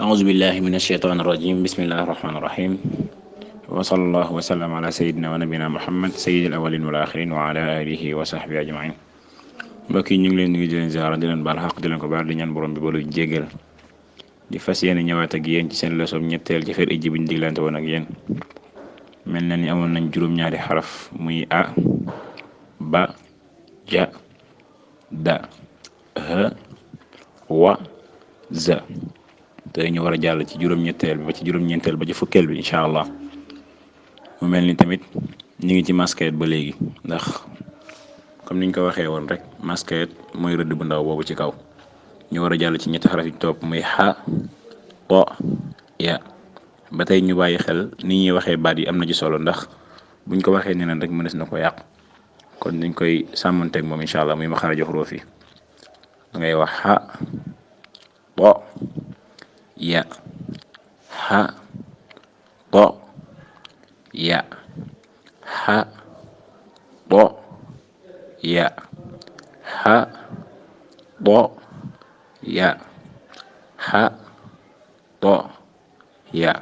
أعوذ بالله من الشيطان الرجيم بسم الله الرحمن الرحيم وصلى الله وسلم على سيدنا ونبينا محمد سيد الأولين والآخرين وعلى آله وصحبه أجمعين. mbokk yi ñu ngi leen nuyu di leen ziara di leen baal xaq di leen ko baal di ñaan borom bi ba lu jégal di fas yéene ñëwaat ak yéen ci seen leçon ñetteel ci fer ijji bi ñu diglante woon ak yéen mel na ni amoon nañ juróom-ñaari xaraf muy a ba ja da ha wa za te ñu war a jàll ci juróom-ñetteel bi ba ci juróom-ñeenteel ba ci fukkeel bi incha allah mu mel ni tamit ñu ngi ci masquette ba léegi ndax comme niñ ko waxee woon rek masquette mooy rëdd bu ndaw boobu ci kaw ñu war a jàll ci ñetti xaraf yi topp muy xa to ya ba tey ñu bàyyi xel ni ñuy waxee baat yi am na ci solo ndax buñ ko waxee neneen rek mënees na ko yàq kon dañ koy sàmmanteeg moom incha allah muy maxaaraju xuruuf yi da ngay wax xa to ya xa to ya xa to ya xa to ya xa to ya